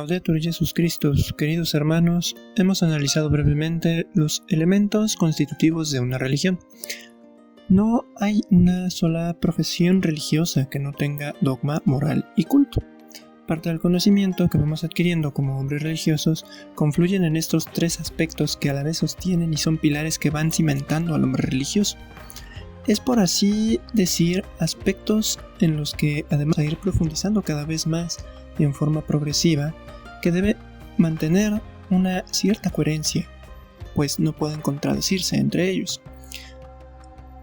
Laudetur Jesus Christus, queridos hermanos, hemos analizado brevemente los elementos constitutivos de una religión. No hay una sola profesión religiosa que no tenga dogma, moral y culto. Parte del conocimiento que vamos adquiriendo como hombres religiosos confluyen en estos tres aspectos que a la vez sostienen y son pilares que van cimentando al hombre religioso. Es por así decir aspectos en los que, además de ir profundizando cada vez más y en forma progresiva, que debe mantener una cierta coherencia, pues no pueden contradecirse entre ellos.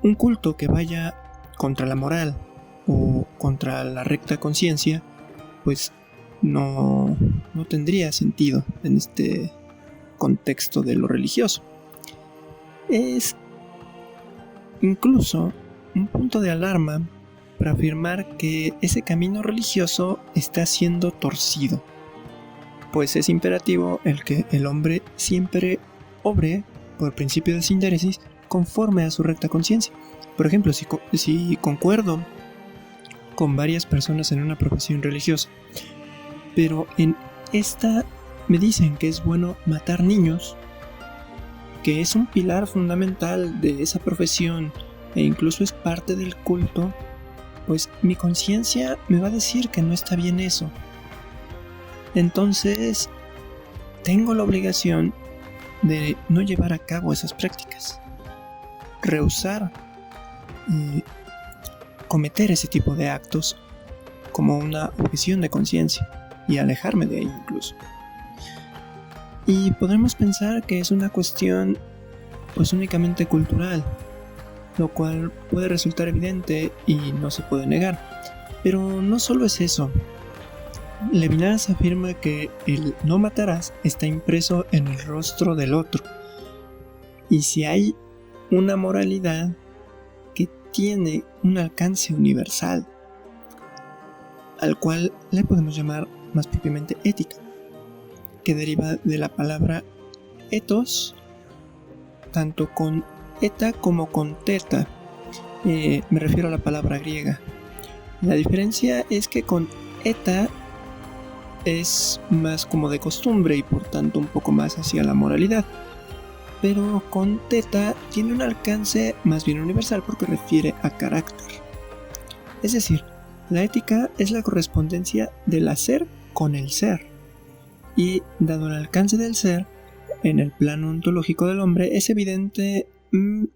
Un culto que vaya contra la moral o contra la recta conciencia, pues no tendría sentido en este contexto de lo religioso. Es incluso un punto de alarma para afirmar que ese camino religioso está siendo torcido, pues es imperativo el que el hombre siempre obre por principio de sindéresis conforme a su recta conciencia. Por ejemplo, si concuerdo con varias personas en una profesión religiosa, pero en esta me dicen que es bueno matar niños, que es un pilar fundamental de esa profesión e incluso es parte del culto, pues mi conciencia me va a decir que no está bien eso. Entonces, tengo la obligación de no llevar a cabo esas prácticas, rehusar cometer ese tipo de actos como una objeción de conciencia y alejarme de ello incluso. Y podremos pensar que es una cuestión pues únicamente cultural, lo cual puede resultar evidente y no se puede negar. Pero no solo es eso. Levinas afirma que el no matarás está impreso en el rostro del otro. Y si hay una moralidad que tiene un alcance universal, al cual le podemos llamar más propiamente ética, que deriva de la palabra ethos, tanto con eta como con teta. Me refiero a la palabra griega. La diferencia es que con eta es más como de costumbre y por tanto un poco más hacia la moralidad, pero con teta tiene un alcance más bien universal porque refiere a carácter. Es decir, la ética es la correspondencia del hacer con el ser, y dado el alcance del ser en el plano ontológico del hombre, es evidente que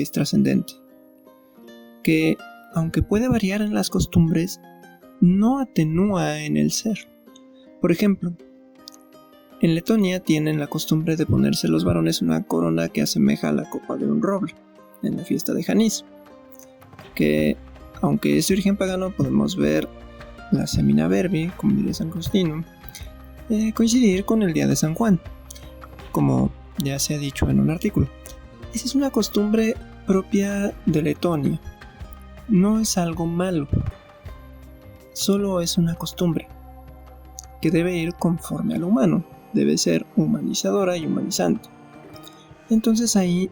es trascendente, que aunque puede variar en las costumbres, no atenúa en el ser. Por ejemplo, en Letonia tienen la costumbre de ponerse los varones una corona que asemeja a la copa de un roble en la fiesta de Janís, que aunque es de origen pagano, podemos ver la Semina Verbi, como diría San Faustino, coincidir con el día de San Juan, como ya se ha dicho en un artículo. Esa es una costumbre propia de Letonia. No es algo malo, solo es una costumbre que debe ir conforme al humano, debe ser humanizadora y humanizante. Entonces ahí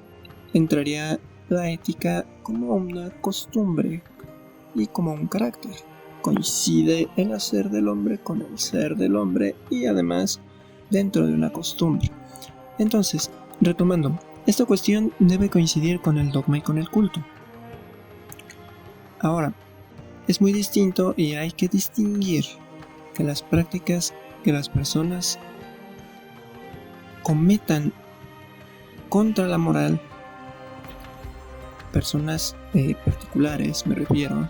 entraría la ética como una costumbre y como un carácter. Coincide el hacer del hombre con el ser del hombre y además dentro de una costumbre. Entonces, retomando, esta cuestión debe coincidir con el dogma y con el culto. Ahora, es muy distinto y hay que distinguir que las prácticas que las personas cometan contra la moral, personas particulares me refiero,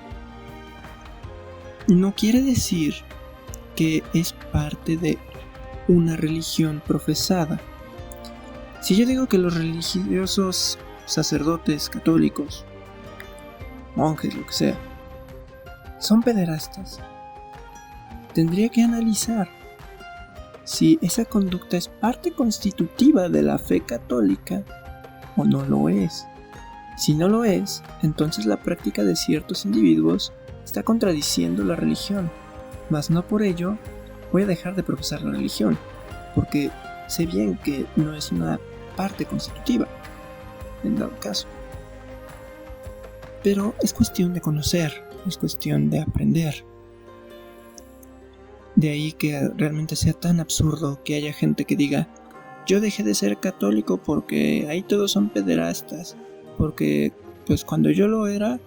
no quiere decir que es parte de una religión profesada. Si yo digo que los religiosos, sacerdotes, católicos, monjes, lo que sea, son pederastas, tendría que analizar si esa conducta es parte constitutiva de la fe católica o no lo es. Si no lo es, entonces la práctica de ciertos individuos está contradiciendo la religión, mas no por ello voy a dejar de profesar la religión, porque sé bien que no es una parte constitutiva, en dado caso. Pero es cuestión de conocer, es cuestión de aprender. De ahí que realmente sea tan absurdo que haya gente que diga: yo dejé de ser católico porque ahí todos son pederastas, porque pues cuando yo lo era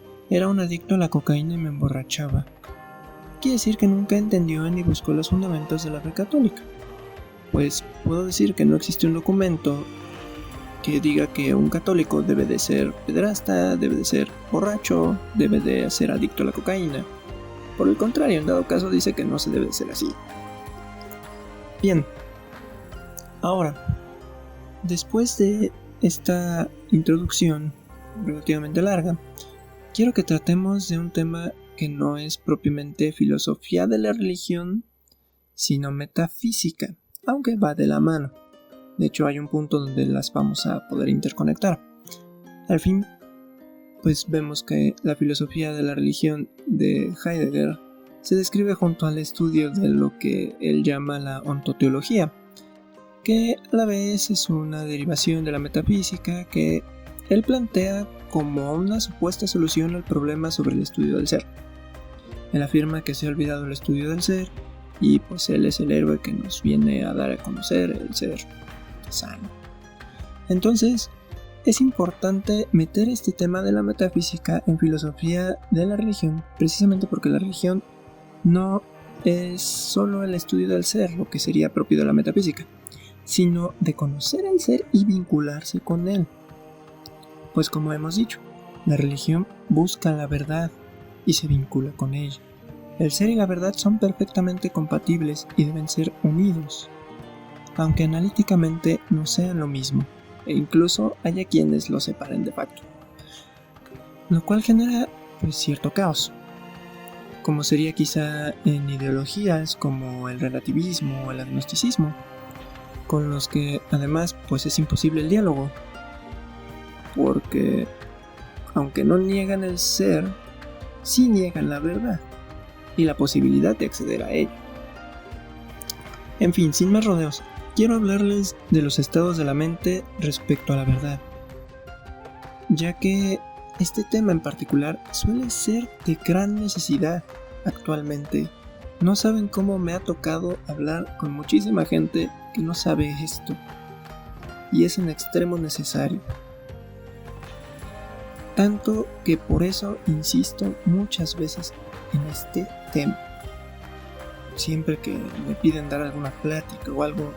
un adicto a la cocaína y me emborrachaba. Quiere decir que nunca entendió ni buscó los fundamentos de la fe católica. Pues puedo decir que no existe un documento que diga que un católico debe de ser pederasta, debe de ser borracho, debe de ser adicto a la cocaína. Por el contrario, en dado caso dice que no se debe de ser así. Bien, ahora, después de esta introducción relativamente larga, quiero que tratemos de un tema que no es propiamente filosofía de la religión, sino metafísica, aunque va de la mano. De hecho, hay un punto donde las vamos a poder interconectar. Al fin, pues vemos que la filosofía de la religión de Heidegger se describe junto al estudio de lo que él llama la ontoteología, que a la vez es una derivación de la metafísica que él plantea como una supuesta solución al problema sobre el estudio del ser. Él afirma que se ha olvidado el estudio del ser y pues él es el héroe que nos viene a dar a conocer el ser sano. Entonces, es importante meter este tema de la metafísica en filosofía de la religión, precisamente porque la religión no es solo el estudio del ser, lo que sería propio de la metafísica, sino de conocer el ser y vincularse con él. Pues como hemos dicho, la religión busca la verdad y se vincula con ella. El ser y la verdad son perfectamente compatibles y deben ser unidos, aunque analíticamente no sean lo mismo, e incluso haya quienes lo separen de facto, lo cual genera pues cierto caos, como sería quizá en ideologías como el relativismo o el agnosticismo, con los que además pues es imposible el diálogo, porque aunque no niegan el ser, sí niegan la verdad y la posibilidad de acceder a ella. En fin, sin más rodeos, quiero hablarles de los estados de la mente respecto a la verdad, ya que este tema en particular suele ser de gran necesidad actualmente. No saben cómo me ha tocado hablar con muchísima gente que no sabe esto, y es en extremo necesario. Tanto que por eso insisto muchas veces en este tema. Siempre que me piden dar alguna plática o algo,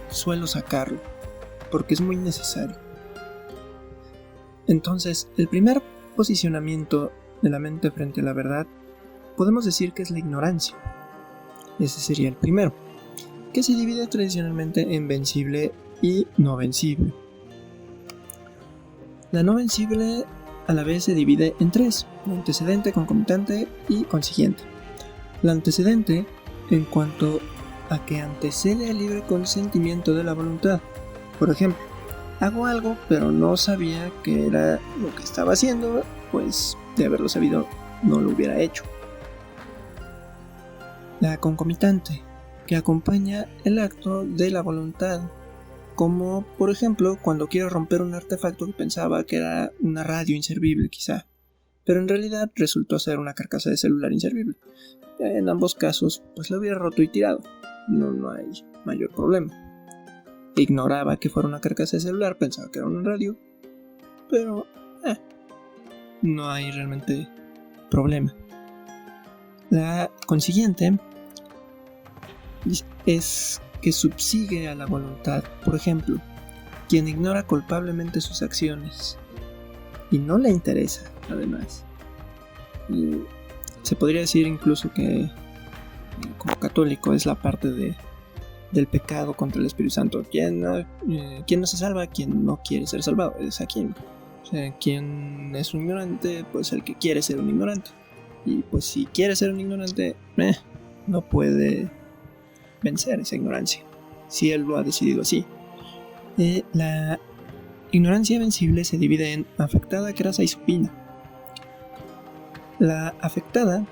suelo sacarlo, porque es muy necesario. Entonces, el primer posicionamiento de la mente frente a la verdad, podemos decir que es la ignorancia. Ese sería el primero, que se divide tradicionalmente en vencible y no vencible. La no vencible a la vez se divide en tres: antecedente, concomitante y consiguiente. La antecedente, en cuanto a que antecede al libre consentimiento de la voluntad. Por ejemplo, hago algo pero no sabía que era lo que estaba haciendo, pues de haberlo sabido no lo hubiera hecho. La concomitante, que acompaña el acto de la voluntad, como por ejemplo cuando quiero romper un artefacto que pensaba que era una radio inservible quizá, pero en realidad resultó ser una carcasa de celular inservible. En ambos casos pues lo hubiera roto y tirado, no hay mayor problema. Ignoraba que fuera una carcasa de celular, pensaba que era una radio, pero no hay realmente problema. La consiguiente es que subsigue a la voluntad. Por ejemplo, quien ignora culpablemente sus acciones y no le interesa, además. Y se podría decir incluso que como católico es la parte del pecado contra el Espíritu Santo. ¿Quién no se salva? Quien no quiere ser salvado. Es a quien. O sea, quien es un ignorante, pues el que quiere ser un ignorante. Y pues si quiere ser un ignorante, no puede vencer esa ignorancia, si él lo ha decidido así. La ignorancia vencible se divide en afectada, crasa y supina. La afectada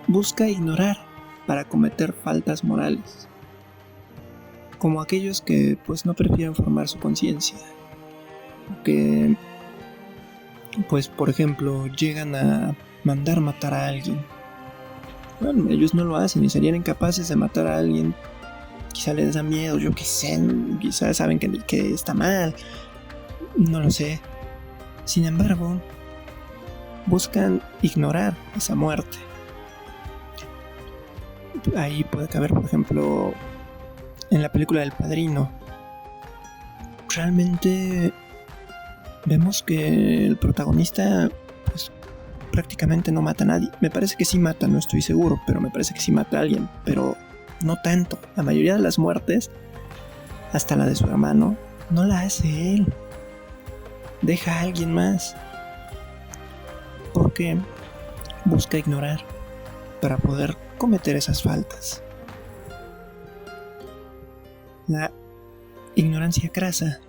busca ignorar para cometer faltas morales, como aquellos que pues no prefieren formar su conciencia, que pues por ejemplo llegan a mandar matar a alguien, Bueno, ellos no lo hacen y serían incapaces de matar a alguien. Quizá les da miedo, yo qué sé, quizá saben que está mal, no lo sé. Sin embargo, buscan ignorar esa muerte. Ahí puede caber, por ejemplo, en la película del Padrino. Realmente vemos que el protagonista pues prácticamente no mata a nadie. Me parece que sí mata, no estoy seguro, pero me parece que sí mata a alguien, pero no tanto. La mayoría de las muertes, hasta la de su hermano, no la hace él. Deja a alguien más. Porque busca ignorar para poder cometer esas faltas. La ignorancia crasa.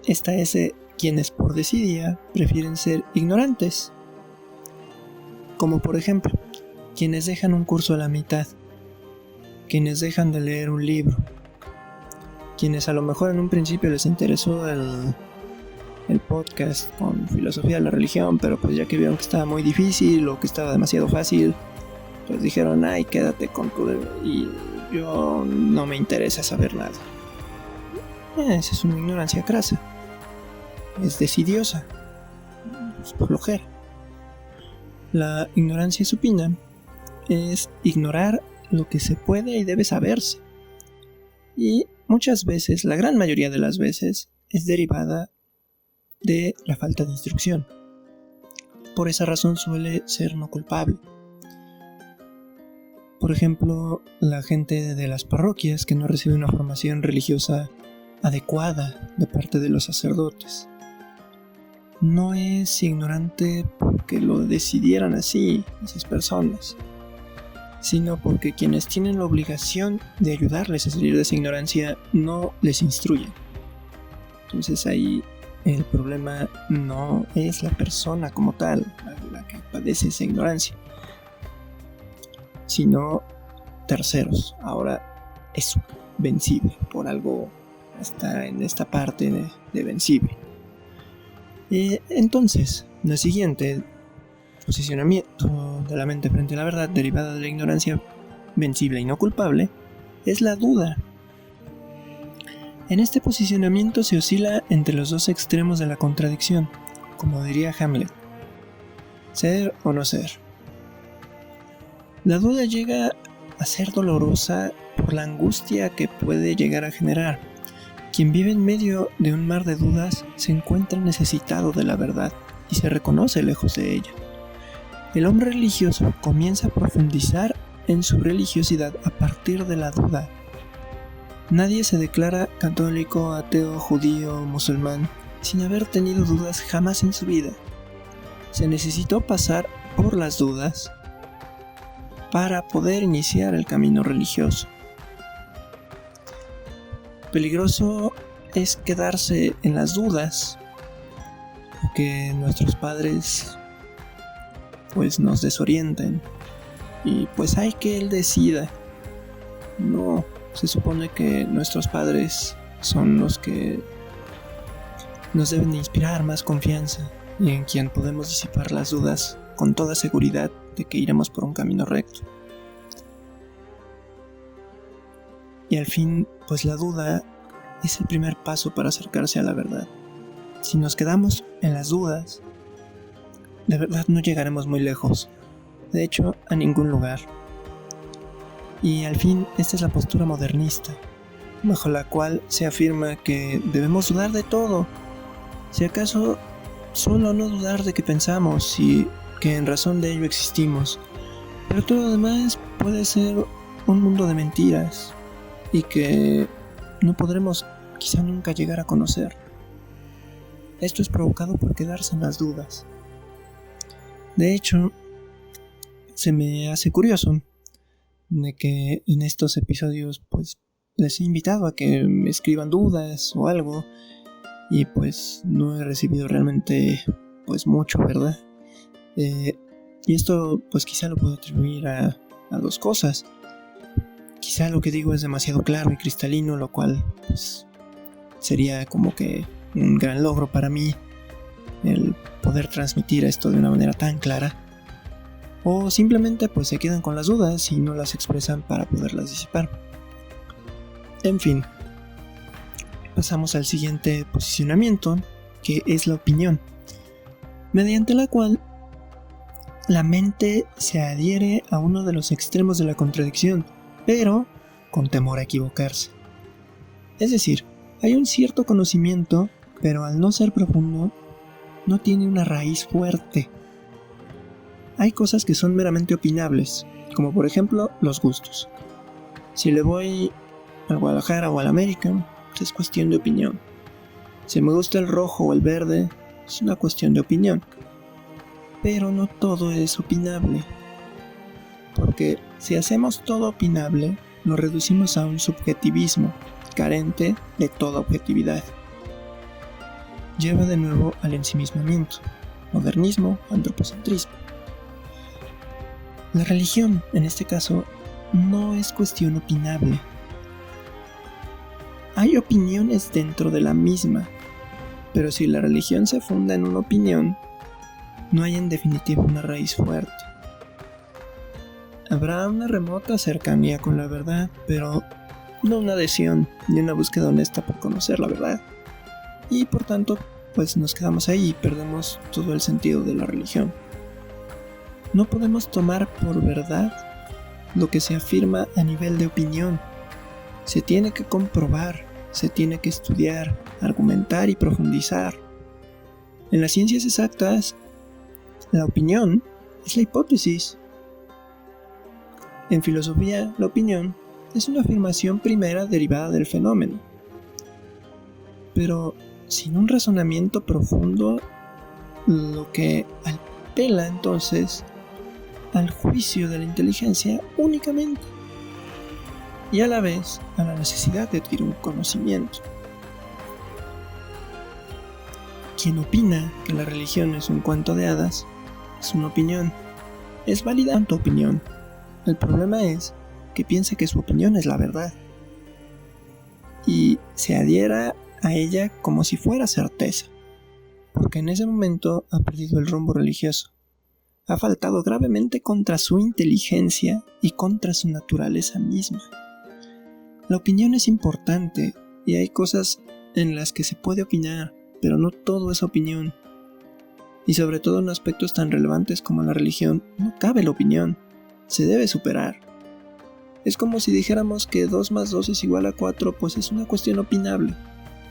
Esta es quienes por desidia prefieren ser ignorantes. Como por ejemplo, quienes dejan un curso a la mitad, quienes dejan de leer un libro, quienes a lo mejor en un principio les interesó el podcast con filosofía de la religión, pero pues ya que vieron que estaba muy difícil o que estaba demasiado fácil, pues dijeron, ay, quédate con tu... y yo no me interesa saber nada. Esa es una ignorancia crasa. Es desidiosa. Es flojera. La ignorancia supina es ignorar lo que se puede y debe saberse. Y muchas veces, la gran mayoría de las veces, es derivada de la falta de instrucción. Por esa razón suele ser no culpable. Por ejemplo, la gente de las parroquias que no recibe una formación religiosa adecuada de parte de los sacerdotes. No es ignorante porque lo decidieran así esas personas, sino porque quienes tienen la obligación de ayudarles a salir de esa ignorancia no les instruyen. Entonces ahí el problema no es la persona como tal, la que padece esa ignorancia, sino terceros. Ahora es vencible, por algo está en esta parte de vencible. Entonces, la siguiente posicionamiento de la mente frente a la verdad derivada de la ignorancia vencible y no culpable es la duda. En este posicionamiento se oscila entre los dos extremos de la contradicción, como diría Hamlet: ser o no ser. La duda llega a ser dolorosa por la angustia que puede llegar a generar. Quien vive en medio de un mar de dudas se encuentra necesitado de la verdad y se reconoce lejos de ella. El hombre religioso comienza a profundizar en su religiosidad a partir de la duda. Nadie se declara católico, ateo, judío o musulmán sin haber tenido dudas jamás en su vida. Se necesitó pasar por las dudas para poder iniciar el camino religioso. Peligroso es quedarse en las dudas o que nuestros padres pues nos desorienten y pues hay que él decida. No, se supone que nuestros padres son los que nos deben de inspirar más confianza y en quien podemos disipar las dudas con toda seguridad de que iremos por un camino recto. Y al fin, pues la duda es el primer paso para acercarse a la verdad. Si nos quedamos en las dudas, de verdad no llegaremos muy lejos. De hecho, a ningún lugar. Y al fin, esta es la postura modernista, bajo la cual se afirma que debemos dudar de todo. Si acaso, solo no dudar de que pensamos y que en razón de ello existimos. Pero todo lo demás puede ser un mundo de mentiras y que no podremos quizá nunca llegar a conocer. Esto es provocado por quedarse en las dudas. De hecho, se me hace curioso de que en estos episodios pues les he invitado a que me escriban dudas o algo y pues no he recibido realmente pues mucho, ¿verdad? Y esto pues quizá lo puedo atribuir a dos cosas. Quizá lo que digo es demasiado claro y cristalino, lo cual pues sería como que un gran logro para mí el poder transmitir esto de una manera tan clara. o simplemente pues se quedan con las dudas y no las expresan para poderlas disipar. En fin, pasamos al siguiente posicionamiento, que es la opinión, mediante la cual la mente se adhiere a uno de los extremos de la contradicción, pero con temor a equivocarse. Es decir, hay un cierto conocimiento, pero al no ser profundo, no tiene una raíz fuerte. Hay cosas que son meramente opinables, como por ejemplo los gustos. Si le voy al Guadalajara o al América, pues es cuestión de opinión. Si me gusta el rojo o el verde, es una cuestión de opinión. Pero no todo es opinable, porque si hacemos todo opinable, lo reducimos a un subjetivismo carente de toda objetividad. Lleva de nuevo al ensimismamiento, modernismo, antropocentrismo. La religión, en este caso, no es cuestión opinable. Hay opiniones dentro de la misma, pero si la religión se funda en una opinión, no hay en definitiva una raíz fuerte. Habrá una remota cercanía con la verdad, pero no una adhesión ni una búsqueda honesta por conocer la verdad. Y por tanto, pues nos quedamos ahí y perdemos todo el sentido de la religión. No podemos tomar por verdad lo que se afirma a nivel de opinión. Se tiene que comprobar, se tiene que estudiar, argumentar y profundizar. En las ciencias exactas, la opinión es la hipótesis. En filosofía, la opinión es una afirmación primera derivada del fenómeno. Pero sin un razonamiento profundo, lo que apela entonces al juicio de la inteligencia únicamente, y a la vez a la necesidad de adquirir un conocimiento. Quien opina que la religión es un cuento de hadas es una opinión. Es válida tu opinión. El problema es que piensa que su opinión es la verdad y se adhiera a ella como si fuera certeza, porque en ese momento ha perdido el rumbo religioso. Ha faltado gravemente contra su inteligencia y contra su naturaleza misma. La opinión es importante y hay cosas en las que se puede opinar, pero no todo es opinión. Y sobre todo en aspectos tan relevantes como la religión, no cabe la opinión, se debe superar. Es como si dijéramos que 2 más 2 es igual a 4, pues es una cuestión opinable.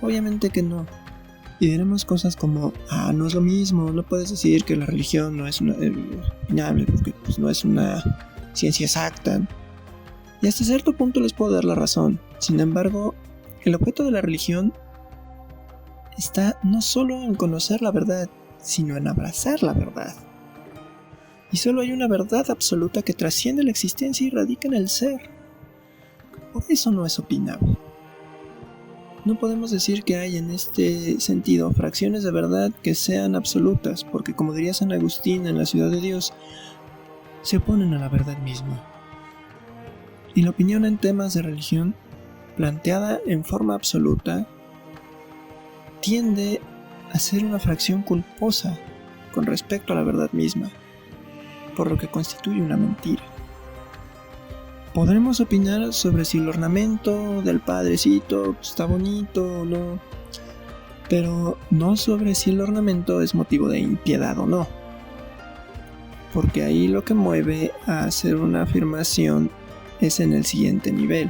Obviamente que no. Y diremos cosas como, no es lo mismo, no puedes decir que la religión no es opinable, porque pues, no es una ciencia exacta. Y hasta cierto punto les puedo dar la razón. Sin embargo, el objeto de la religión está no solo en conocer la verdad, sino en abrazar la verdad. Y solo hay una verdad absoluta que trasciende la existencia y radica en el ser. Por eso no es opinable. No podemos decir que hay en este sentido fracciones de verdad que sean absolutas, porque como diría San Agustín en La Ciudad de Dios, se oponen a la verdad misma. Y la opinión en temas de religión, planteada en forma absoluta, tiende a ser una fracción culposa con respecto a la verdad misma, por lo que constituye una mentira. Podremos opinar sobre si el ornamento del padrecito está bonito o no, pero no sobre si el ornamento es motivo de impiedad o no, porque ahí lo que mueve a hacer una afirmación es en el siguiente nivel,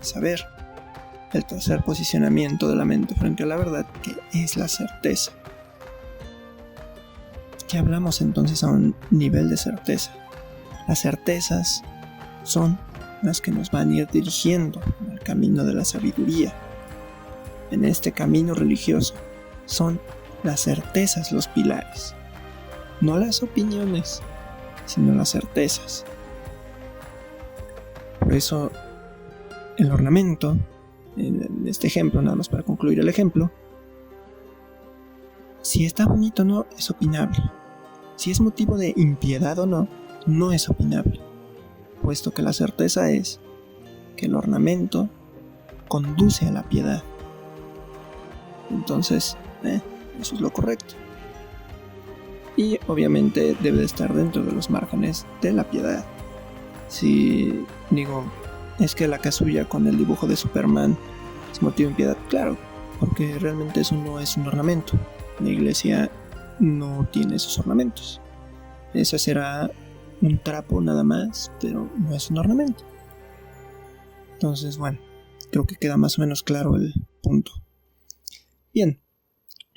saber, el tercer posicionamiento de la mente frente a la verdad, que es la certeza. ¿Qué hablamos entonces a un nivel de certeza? Las certezas son las que nos van a ir dirigiendo al camino de la sabiduría. En este camino religioso son las certezas los pilares, no las opiniones, sino las certezas. Por eso el ornamento, en este ejemplo, nada más para concluir el ejemplo, si está bonito o no es opinable. Si es motivo de impiedad o no, no es opinable, puesto que la certeza es que el ornamento conduce a la piedad. Entonces, eso es lo correcto. y obviamente debe de estar dentro de los márgenes de la piedad. Si digo, es que la casulla con el dibujo de Superman es motivo de piedad, claro, porque realmente eso no es un ornamento. La iglesia no tiene esos ornamentos. Eso será un trapo nada más, pero no es un ornamento. Entonces, bueno, creo que queda más o menos claro el punto. Bien,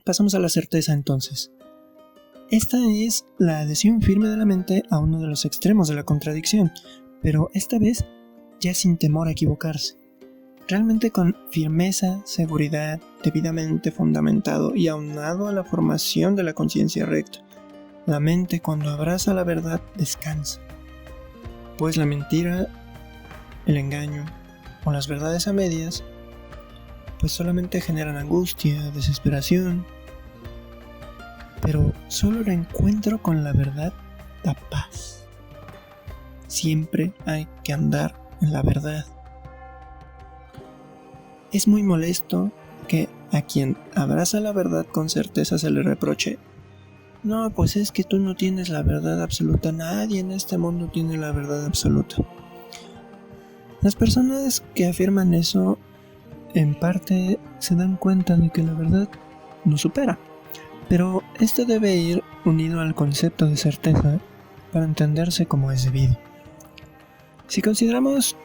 pasamos a la certeza entonces. Esta es la adhesión firme de la mente a uno de los extremos de la contradicción, pero esta vez ya sin temor a equivocarse. Realmente con firmeza, seguridad, debidamente fundamentado y aunado a la formación de la conciencia recta. La mente cuando abraza la verdad descansa, pues la mentira, el engaño o las verdades a medias pues solamente generan angustia, desesperación, pero solo el encuentro con la verdad da paz. Siempre hay que andar en la verdad. Es muy molesto que a quien abraza la verdad con certeza se le reproche: no, pues es que tú no tienes la verdad absoluta, nadie en este mundo tiene la verdad absoluta. Las personas que afirman eso en parte se dan cuenta de que la verdad nos supera, pero esto debe ir unido al concepto de certeza para entenderse como es debido. Si consideramos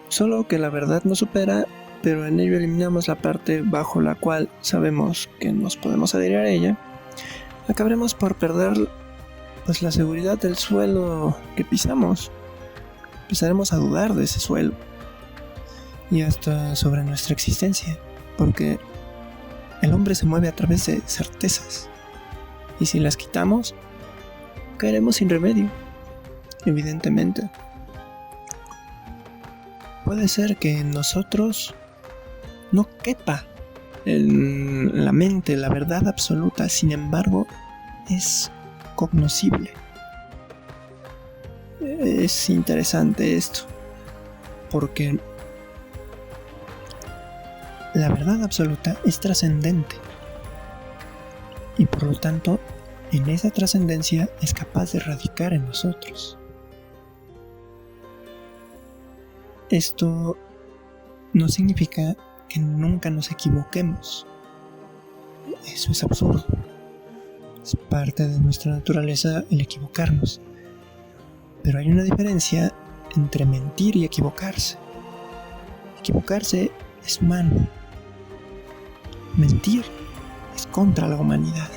solo que la verdad nos supera, pero en ello eliminamos la parte bajo la cual sabemos que nos podemos adherir a ella, acabaremos por perder pues la seguridad del suelo que pisamos. Empezaremos a dudar de ese suelo y hasta sobre nuestra existencia, porque el hombre se mueve a través de certezas, y si las quitamos, caeremos sin remedio, evidentemente. Puede ser que en nosotros no quepa en la mente la verdad absoluta, sin embargo, es cognoscible. Es interesante esto, porque la verdad absoluta es trascendente y por lo tanto en esa trascendencia es capaz de radicar en nosotros. Esto no significa que nunca nos equivoquemos. Eso es absurdo. Es parte de nuestra naturaleza el equivocarnos. Pero hay una diferencia entre mentir y equivocarse. Equivocarse es humano. Mentir es contra la humanidad.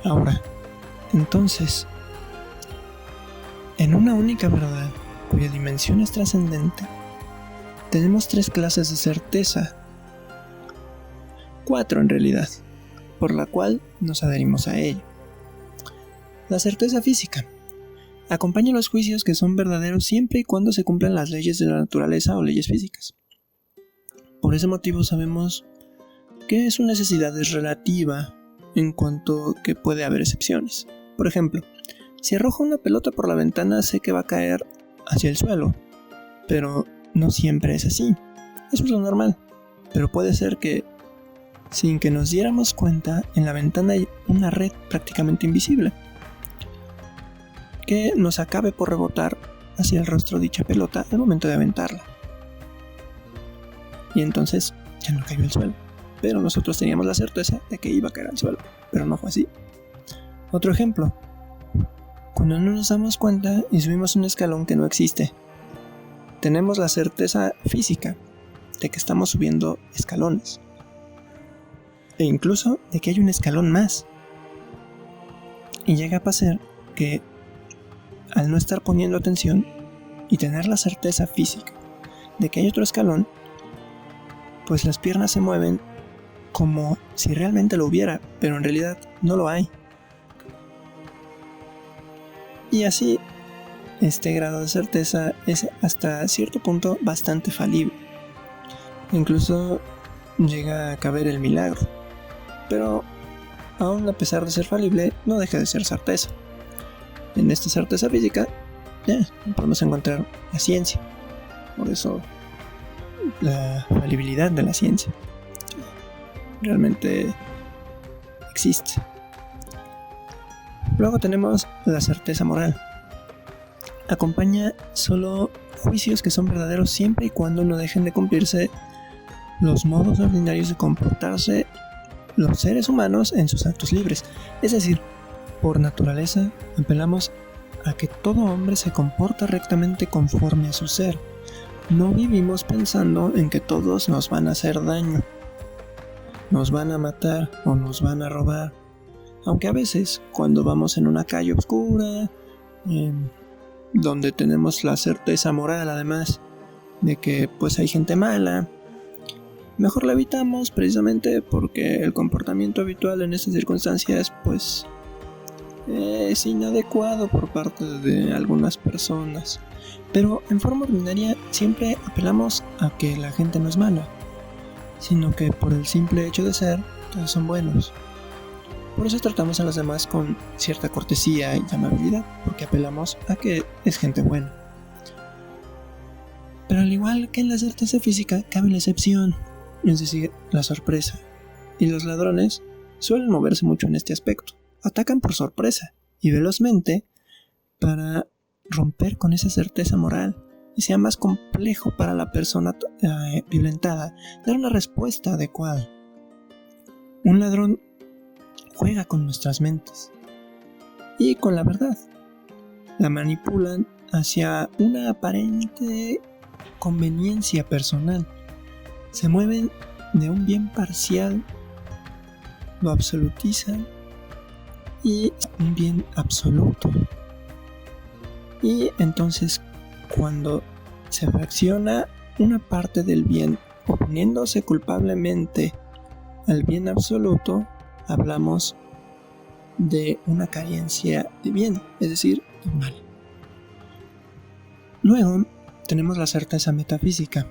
Ahora, entonces, en una única verdad, cuya dimensión es trascendente, tenemos 3 clases de certeza, 4 en realidad, por la cual nos adherimos a ella. La certeza física acompaña los juicios que son verdaderos siempre y cuando se cumplan las leyes de la naturaleza o leyes físicas. Por ese motivo sabemos que su necesidad es relativa en cuanto que puede haber excepciones. Por ejemplo, si arrojo una pelota por la ventana, sé que va a caer hacia el suelo, pero no siempre es así. Eso es lo normal, pero puede ser que, sin que nos diéramos cuenta, en la ventana hay una red prácticamente invisible que nos acabe por rebotar hacia el rostro dicha pelota al momento de aventarla. Y entonces ya no cayó al suelo, pero nosotros teníamos la certeza de que iba a caer al suelo, pero no fue así. Otro ejemplo: cuando no nos damos cuenta y subimos un escalón que no existe, tenemos la certeza física de que estamos subiendo escalones, e incluso de que hay un escalón más. Y llega a pasar que, al no estar poniendo atención y tener la certeza física de que hay otro escalón, pues las piernas se mueven como si realmente lo hubiera, pero en realidad no lo hay. Y así, este grado de certeza es hasta cierto punto bastante falible. Incluso llega a caber el milagro, pero aún a pesar de ser falible, no deja de ser certeza. En esta certeza física podemos encontrar la ciencia. Por eso la falibilidad de la ciencia realmente existe. Luego tenemos la certeza moral. Acompaña solo juicios que son verdaderos siempre y cuando no dejen de cumplirse los modos ordinarios de comportarse los seres humanos en sus actos libres. Es decir, por naturaleza apelamos a que todo hombre se comporta rectamente conforme a su ser. No vivimos pensando en que todos nos van a hacer daño, nos van a matar o nos van a robar. Aunque a veces, cuando vamos en una calle oscura, donde tenemos la certeza moral además de que pues hay gente mala, mejor la evitamos precisamente porque el comportamiento habitual en estas circunstancias pues es inadecuado por parte de algunas personas. Pero en forma ordinaria siempre apelamos a que la gente no es mala, sino que por el simple hecho de ser, todos son buenos. Por eso tratamos a los demás con cierta cortesía y amabilidad, porque apelamos a que es gente buena. Pero al igual que en la certeza física, cabe la excepción, es decir, la sorpresa. Y los ladrones suelen moverse mucho en este aspecto. Atacan por sorpresa y velozmente para romper con esa certeza moral y sea más complejo para la persona violentada dar una respuesta adecuada. Un ladrón juega con nuestras mentes y con la verdad. La manipulan hacia una aparente conveniencia personal. Se mueven de un bien parcial, lo absolutizan y un bien absoluto. Y entonces, cuando se fracciona una parte del bien oponiéndose culpablemente al bien absoluto, hablamos de una carencia de bien, es decir, de mal. Luego tenemos la certeza metafísica.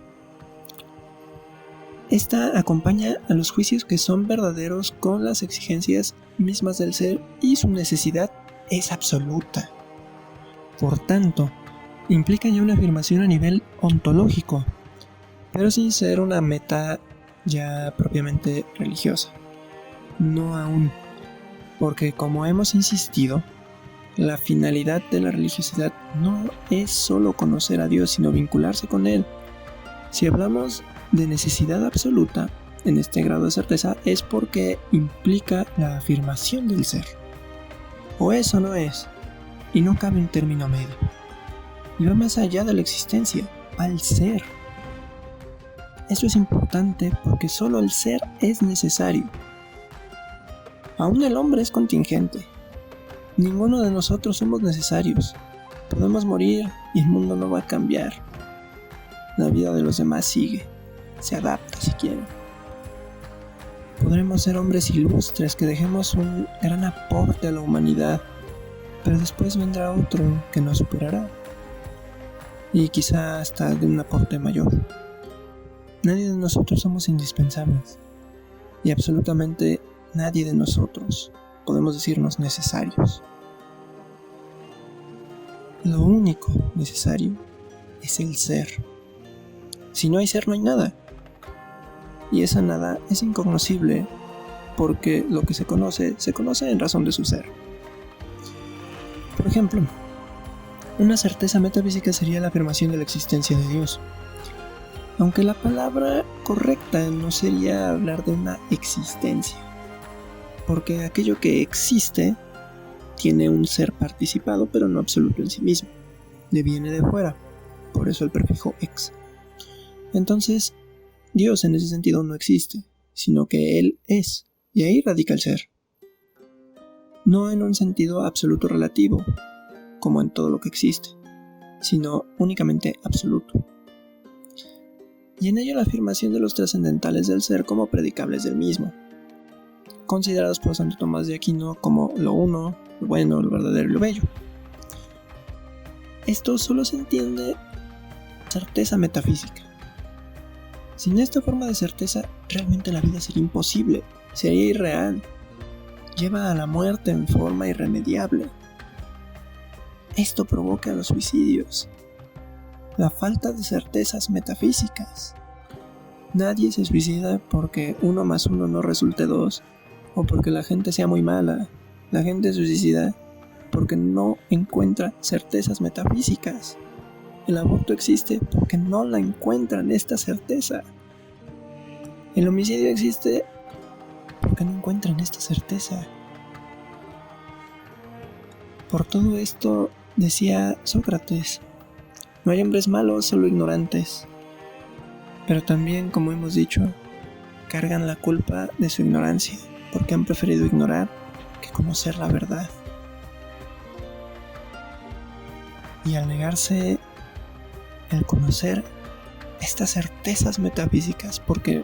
Esta acompaña a los juicios que son verdaderos con las exigencias mismas del ser y su necesidad es absoluta. Por tanto, implica ya una afirmación a nivel ontológico, pero sin ser una meta ya propiamente religiosa. No aún, porque como hemos insistido, la finalidad de la religiosidad no es solo conocer a Dios, sino vincularse con Él. Si hablamos de necesidad absoluta en este grado de certeza, es porque implica la afirmación del ser. O eso no es, y no cabe un término medio. Y va más allá de la existencia, al ser. Esto es importante porque solo el ser es necesario. Aún el hombre es contingente. Ninguno de nosotros somos necesarios. Podemos morir y el mundo no va a cambiar. La vida de los demás sigue. Se adapta si quieren. Podremos ser hombres ilustres que dejemos un gran aporte a la humanidad, pero después vendrá otro que nos superará. Y quizá hasta de un aporte mayor. Nadie de nosotros somos indispensables. Y absolutamente nadie de nosotros podemos decirnos necesarios. Lo único necesario es el ser. Si no hay ser, no hay nada. Y esa nada es incognoscible porque lo que se conoce en razón de su ser. Por ejemplo, una certeza metafísica sería la afirmación de la existencia de Dios. Aunque la palabra correcta no sería hablar de una existencia, porque aquello que existe tiene un ser participado, pero no absoluto en sí mismo. Le viene de fuera, por eso el prefijo ex. Entonces, Dios en ese sentido no existe, sino que Él es, y ahí radica el ser. No en un sentido absoluto relativo, como en todo lo que existe, sino únicamente absoluto. Y en ello la afirmación de los trascendentales del ser como predicables del mismo, considerados por Santo Tomás de Aquino como lo uno, lo bueno, lo verdadero y lo bello. Esto solo se entiende certeza metafísica. Sin esta forma de certeza, realmente la vida sería imposible, sería irreal, lleva a la muerte en forma irremediable. Esto provoca los suicidios, la falta de certezas metafísicas. Nadie se suicida porque 1 más 1 no resulte 2, o porque la gente sea muy mala. La gente se suicida porque no encuentra certezas metafísicas. El aborto existe porque no la encuentran esta certeza. El homicidio existe porque no encuentran esta certeza. Por todo esto, decía Sócrates, no hay hombres malos, solo ignorantes. Pero también, como hemos dicho, cargan la culpa de su ignorancia, porque han preferido ignorar que conocer la verdad. Y al negarse el conocer estas certezas metafísicas, porque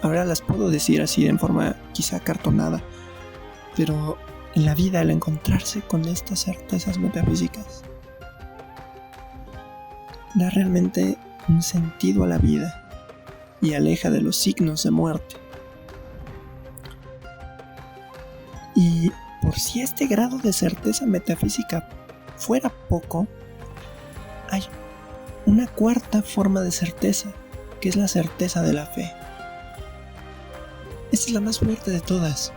ahora las puedo decir así en forma quizá acartonada, pero en la vida al encontrarse con estas certezas metafísicas da realmente un sentido a la vida y aleja de los signos de muerte. Y por si este grado de certeza metafísica fuera poco, hay una cuarta forma de certeza, que es la certeza de la fe. Esta es la más fuerte de todas,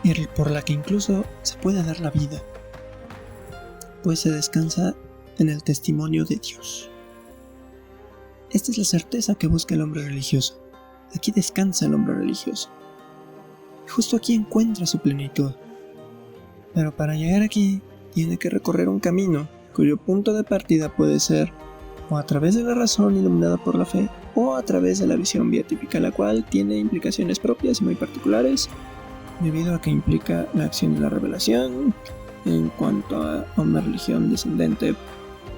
y por la que incluso se puede dar la vida, pues se descansa en el testimonio de Dios. Esta es la certeza que busca el hombre religioso. Aquí descansa el hombre religioso. Y justo aquí encuentra su plenitud. Pero para llegar aquí, tiene que recorrer un camino cuyo punto de partida puede ser o a través de la razón iluminada por la fe, o a través de la visión beatífica, la cual tiene implicaciones propias y muy particulares, debido a que implica la acción y la revelación en cuanto a una religión descendente,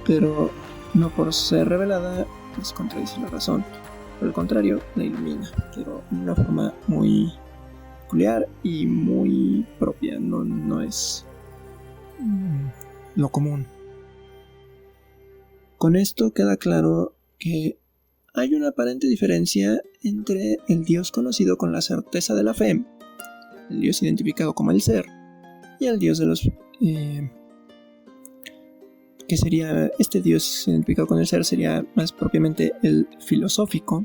pero no por ser revelada pues contradice la razón, por el contrario la ilumina, pero de una forma muy peculiar y muy propia, no es lo común. Con esto queda claro que hay una aparente diferencia entre el Dios conocido con la certeza de la fe, el Dios identificado como el ser, y el Dios de los... que sería este Dios identificado con el ser sería más propiamente el filosófico,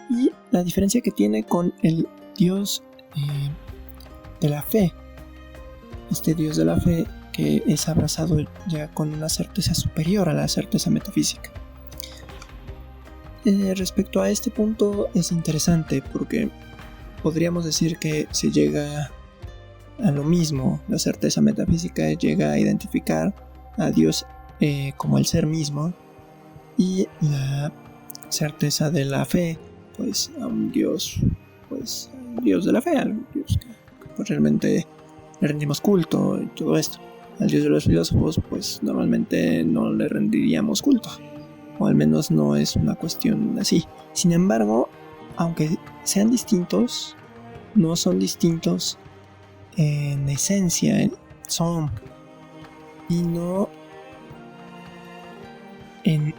y la diferencia que tiene con el Dios de la fe, este Dios de la fe que es abrazado ya con una certeza superior a la certeza metafísica. Respecto a este punto es interesante porque podríamos decir que se llega a lo mismo. La certeza metafísica llega a identificar a Dios como el ser mismo, y la certeza de la fe pues a un Dios, pues a un Dios de la fe, a un Dios que pues, realmente le rendimos culto y todo esto. Al Dios de los filósofos pues normalmente no le rendiríamos culto, o al menos no es una cuestión así. Sin embargo, aunque sean distintos, no son distintos en esencia, son, y no en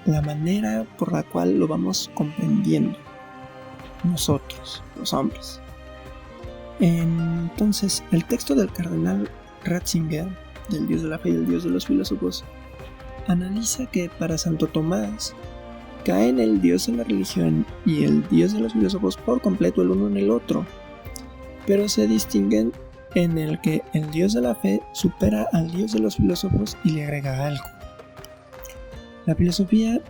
la manera por la cual lo vamos comprendiendo nosotros, los hombres. Entonces, el texto del cardenal Ratzinger, del Dios de la fe y el Dios de los filósofos, analiza que para Santo Tomás caen el Dios de la religión y el Dios de los filósofos por completo el uno en el otro, pero se distinguen en el que el Dios de la fe supera al Dios de los filósofos y le agrega algo. La filosofía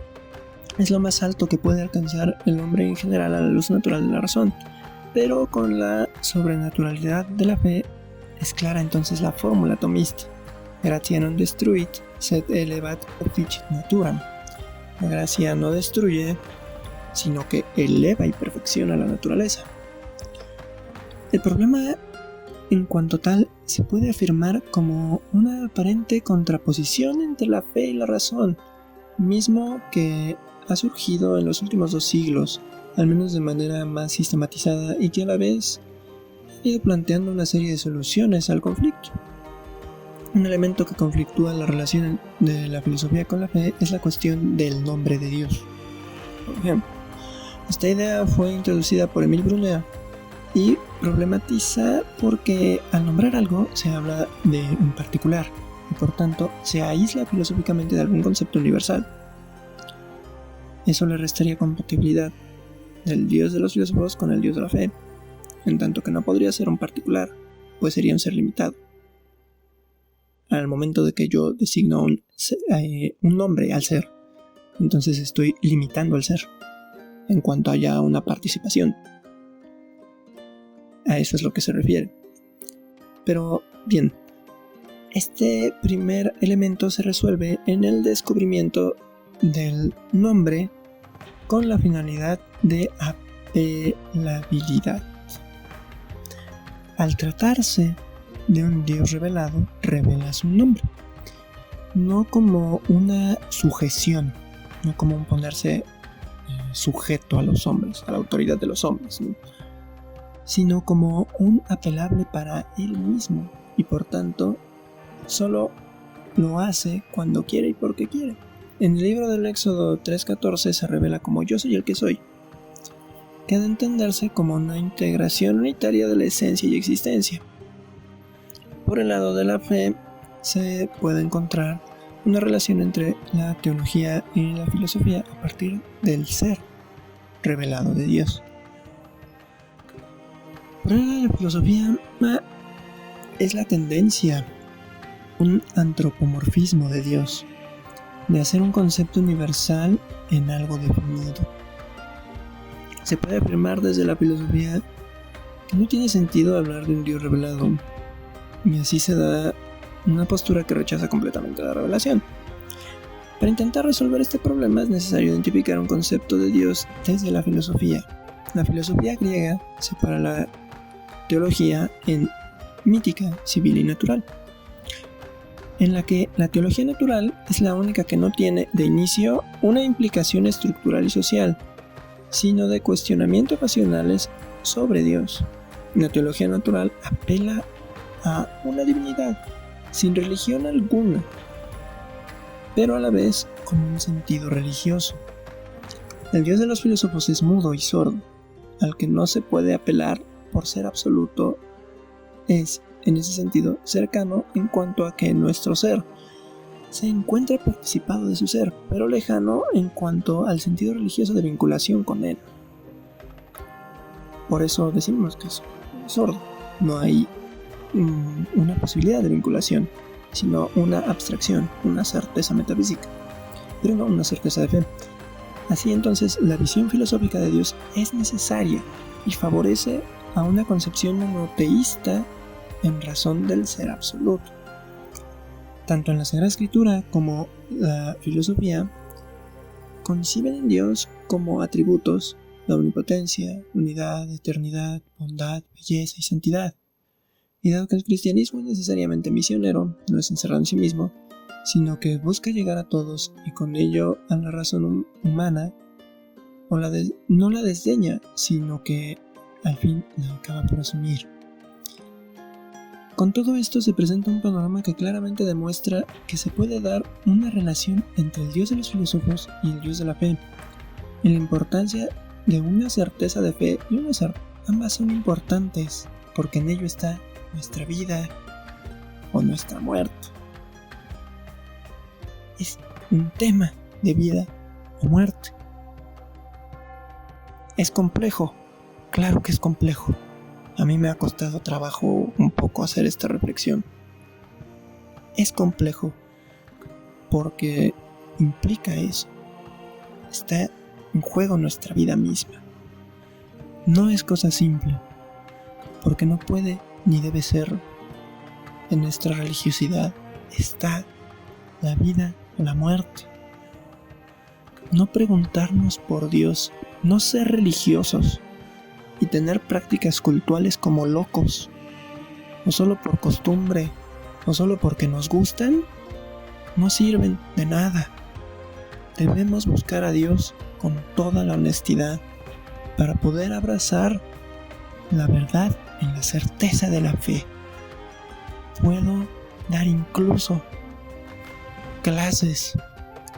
es lo más alto que puede alcanzar el hombre en general a la luz natural de la razón, pero con la sobrenaturalidad de la fe es clara entonces la fórmula tomista: gratia non destruit, sed elevat officit naturam. La gracia no destruye, sino que eleva y perfecciona la naturaleza. El problema, en cuanto tal, se puede afirmar como una aparente contraposición entre la fe y la razón, mismo que ha surgido en los últimos 2 siglos, al menos de manera más sistematizada, y que a la vez ha ido planteando una serie de soluciones al conflicto. Un elemento que conflictúa la relación de la filosofía con la fe es la cuestión del nombre de Dios. Por ejemplo, esta idea fue introducida por Émile Brunner y problematiza porque al nombrar algo se habla de un particular y por tanto se aísla filosóficamente de algún concepto universal. Eso le restaría compatibilidad del Dios de los filósofos con el Dios de la fe, en tanto que no podría ser un particular, pues sería un ser limitado. al momento de que yo designo un nombre al ser. Entonces estoy limitando al ser en cuanto haya una participación. A eso es lo que se refiere. Pero bien, este primer elemento se resuelve en el descubrimiento del nombre con la finalidad de apelabilidad. Al tratarse de un Dios revelado, revela su nombre, no como una sujeción, no como un ponerse sujeto a los hombres, a la autoridad de los hombres, ¿no? Sino como un apelable para él mismo, y por tanto solo lo hace cuando quiere y porque quiere. En el libro del Éxodo 3:14 se revela como yo soy el que soy, que ha de entenderse como una integración unitaria de la esencia y existencia. Por el lado de la fe se puede encontrar una relación entre la teología y la filosofía a partir del ser revelado de Dios. Por el lado de la filosofía es la tendencia, un antropomorfismo de Dios, de hacer un concepto universal en algo definido. Se puede afirmar desde la filosofía que no tiene sentido hablar de un Dios revelado, y así se da una postura que rechaza completamente la revelación. Para intentar resolver este problema es necesario identificar un concepto de Dios desde la filosofía. La filosofía griega separa la teología en mítica, civil y natural, en la que la teología natural es la única que no tiene de inicio una implicación estructural y social, sino de cuestionamientos racionales sobre Dios. La teología natural apela a una divinidad sin religión alguna, pero a la vez con un sentido religioso. El Dios de los filósofos es mudo y sordo, al que no se puede apelar por ser absoluto. Es, en ese sentido, cercano en cuanto a que nuestro ser se encuentra participado de su ser, pero lejano en cuanto al sentido religioso de vinculación con él. Por eso decimos que es sordo. No hay una posibilidad de vinculación, sino una abstracción, una certeza metafísica, pero no una certeza de fe. Así entonces, la visión filosófica de Dios es necesaria y favorece a una concepción monoteísta en razón del ser absoluto. Tanto en la Sagrada Escritura como la filosofía conciben en Dios como atributos la omnipotencia, unidad, eternidad, bondad, belleza y santidad. Y dado que el cristianismo es necesariamente misionero, no es encerrado en sí mismo, sino que busca llegar a todos y con ello a la razón humana, no la desdeña, sino que al fin la acaba por asumir. Con todo esto se presenta un panorama que claramente demuestra que se puede dar una relación entre el Dios de los filósofos y el Dios de la fe, en la importancia de una certeza de fe y una ser. Ambas son importantes porque en ello está nuestra vida o nuestra muerte. Es un tema de vida o muerte. ¿Es complejo? Claro que es complejo. A mí me ha costado trabajo un poco hacer esta reflexión. Es complejo porque implica eso. Está en juego nuestra vida misma. No es cosa simple, porque no puede ni debe ser. En nuestra religiosidad está la vida o la muerte. No preguntarnos por Dios, no ser religiosos y tener prácticas cultuales como locos, o solo por costumbre, o solo porque nos gustan, no sirven de nada. Debemos buscar a Dios con toda la honestidad para poder abrazar la verdad en la certeza de la fe. Puedo dar incluso clases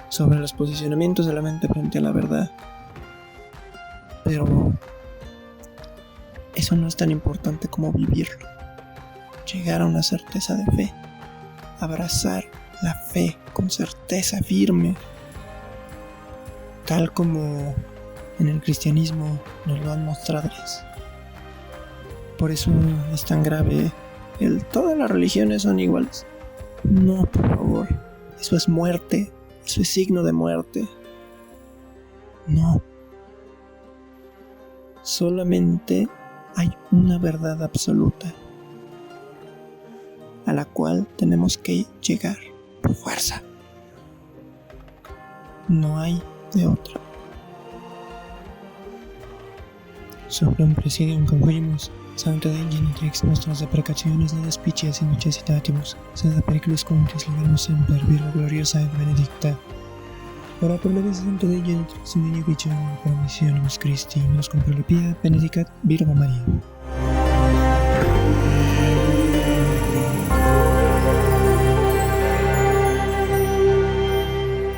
sobre los posicionamientos de la mente frente a la verdad, pero eso no es tan importante como vivirlo. Llegar a una certeza de fe, abrazar la fe con certeza firme, tal como en el cristianismo nos lo han mostrado. Por eso es tan grave todas las religiones son iguales. No, por favor. Eso es muerte. Eso es signo de muerte. No. Solamente hay una verdad absoluta a la cual tenemos que llegar por fuerza. No hay de otra. Soplum presidium concluimus, Sancta Dei genitrix nostras deprecationes ne despicias in necessitatibus, sed a periculus contis legamus semper Virgo gloriosa et benedicta. Ora pro nobis Sancta Dei genitrix in iniquitione promissionis Christi, nos cum pro pia benedicat Virgo Maria.